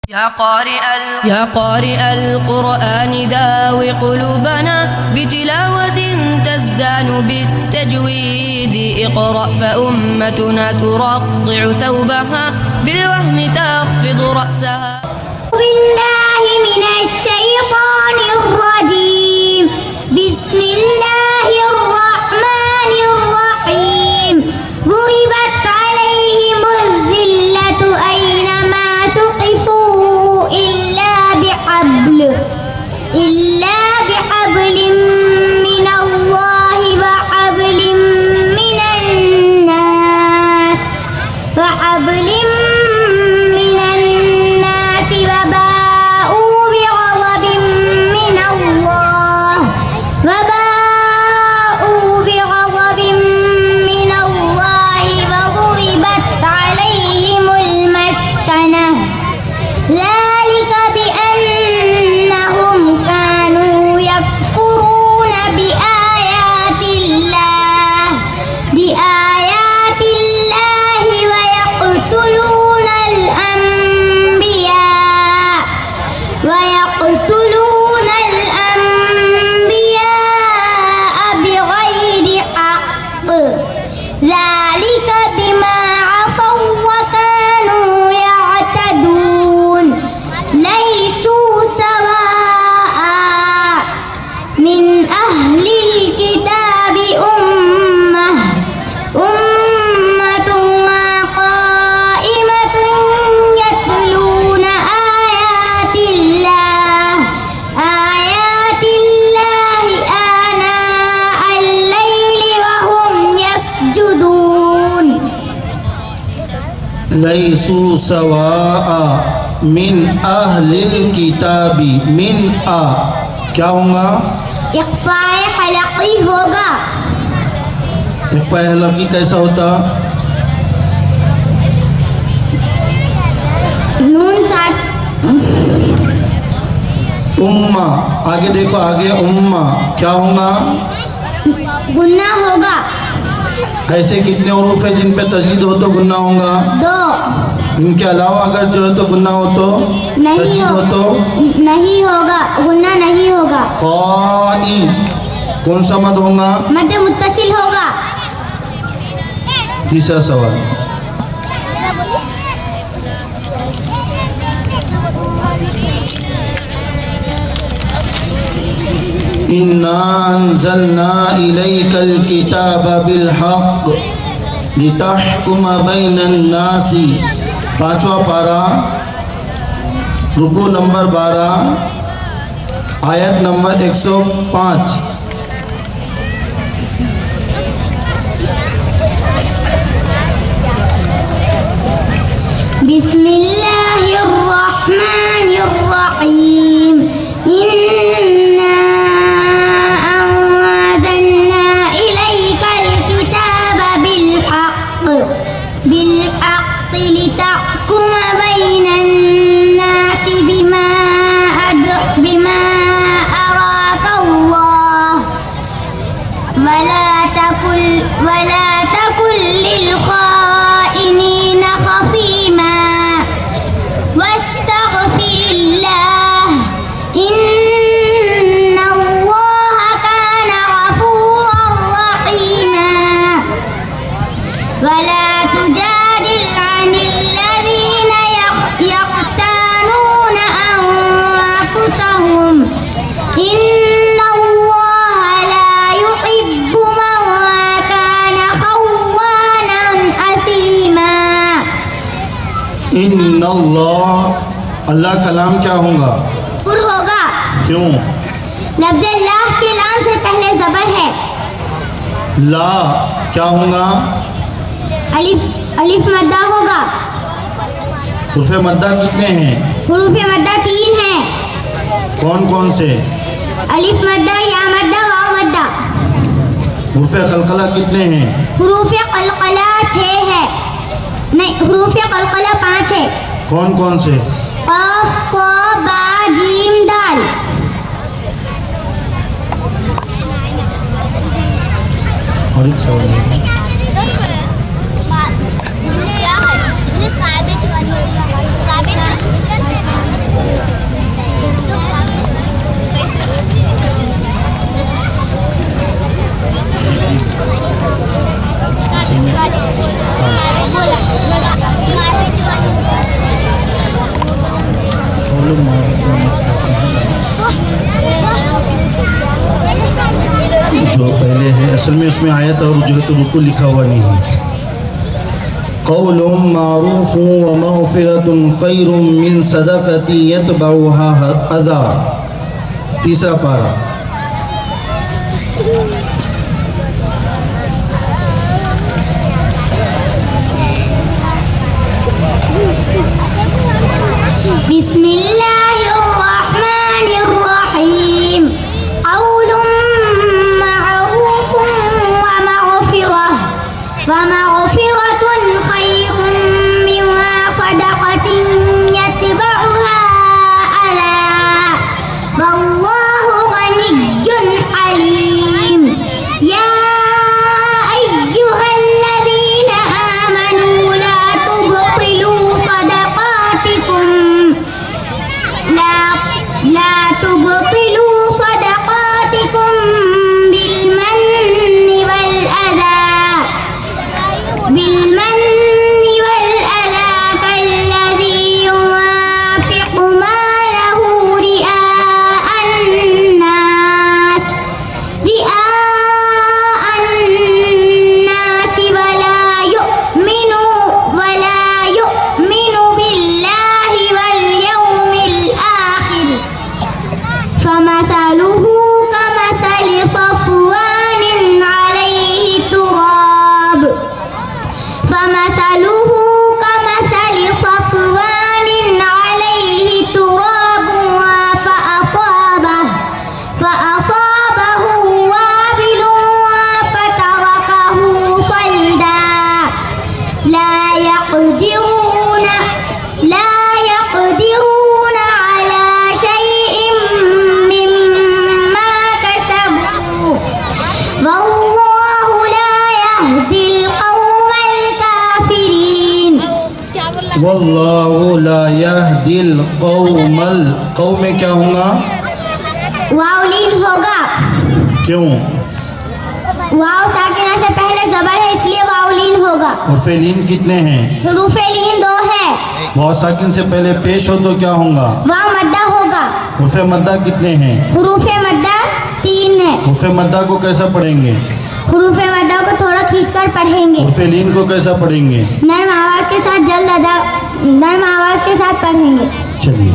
يا قارئ القرآن داوي قلوبنا بتلاوة تزدان بالتجويد اقرأ فأمتنا ترقع ثوبها بالوهم تخفض رأسها. بالله من الشيطان الرجيم. بسم الله الرحمن الرحيم. ضربت عليهم الذلة أينما ثقفوا إلا بحبل من الله وحبل من الناس وباءوا بغضب من الله وضربت عليهم المسكنة ذلك بأنهم كانوا يكفرون بآيات الله ويقتلون الأنبياء بغير حق ذلك بما عصوا وكانوا يعتدون. ليسوا سواء من أهل الكتاب أمة قائمة يتلون آيات الله آناء الليل وهم يسجدون. ليسوا سواء من أهل الكتاب من क्या होगा? इक़फ़ाए हलक़ी होगा. इक़फ़ाए हलक़ी कैसा होता? नून साथ उम्मा. आगे देखो, आगे उम्मा क्या होगा? गुन्ना होगा. ऐसे कितने उरूफ है जिन पे तस्दीद हो तो गुन्ना होगा? 2. इनके अलावा अगर जो है तो गुन्ना हो तो तस्दीद हो तो नहीं होगा, गुन्ना नहीं होगा. क़ाई कौन सा मद होगा? मद मुत्तसिल होगा. तीसरा सवाल. इन्ना अंज़लना इलैकल किताब बिल हक़ लितहकुम बैनन नासी. 5वां पारा, रुकू नंबर 12, आयत नंबर 105. बिस्मिल्लाहिर्रहमानिर्रहीम. इन्ना अंज़लना इलैकल किताब बिल हक़ लितहकुम बैनन नासी बिमा अराकल्लाह वला तकुल लिलख़ाइनीना ख़सीमा वस्तग़फिरिल्लाह इन्नल्लाह काना गफ़ूरर रहीमा. वला तुजादिल अनिल लज़ीना यख्तानूना अनफुसहुम इन्नल्लाह ला युहिब्बु मन काना ख़व्वानन असीमा. इन्नल्लाह, अल्लाह कलाम क्या होगा? पुर होगा. क्यों? लफ्ज़ अल्लाह के लाम से पहले ज़बर है. ला क्या होगा? अलिफ मद्दा होगा. उर्फ़े मद्दा कितने हैं? हुरूफ़े मद्दा 3 हैं. कौन कौन से? अलिफ मद्दा, या मद्दा, वाव मद्दा. उर्फ़े क़लक़ला कितने हैं? हुरूफ़े क़लक़ला 6 है. नहीं, हुरूफ़े क़लक़ला 5 है. कौन कौन से? क़ाफ़, क़ा, बा, जीम, दाल. और एक सवाल है। असल में उसमें आयत और उजरत रुकू लिखा हुआ नहीं है। क़ौलुम मारूफ़ुन व मग़फ़िरतुन ख़ैरुम मिन सदक़तिन यतबउहा अज़ा। तीसरा पारा। बिस्मिल्लाहिर्रहमानिर्रहीम। क़ौलुम मअरूफ़ुन व मग़फ़िरतुन ख़ैरुम मिन सदक़तिन यतबउहा अज़ा। वल्लाहु गनिय्युन हलीम। या अय्युहल्लज़ीना आमनू ला तुबतिलू सदक़ातिकुम لا تبطلوا صدقاتكم بالمن والأذى كالذي ينفق ماله رئاء الناس ولا يؤمن بالله واليوم الآخر فمثله كمثل صفوان عليه تراب فأصابه وابل فتركه صلدا لا يقدرون على شيء مما كسبوا والله لا يهدي القوم الكافرين। वल्लाहु ला यहदिल कौमल। कौम में क्या होगा? वावलीन होगा। क्यों? वाव साकिना से पहले जबर है इसलिए वावलीन होगा। उर्फ़े लीन कितने हैं? हुरूफ़े लीन 2 है। वाव साकिन से पहले पेश हो तो क्या होगा? वाव मद्दा होगा। उर्फ़े मद्दा कितने हैं? हुरूफ़े मद्दा 3 है। उर्फ़े मद्दा को कैसा पढ़ेंगे? हुरूफ़े मद्दा को थोड़ा खींचकर पढ़ेंगे। उर्फ़े लीन को कैसा पढ़ेंगे? नर्म आवाज के साथ पढ़ेंगे। चलिए।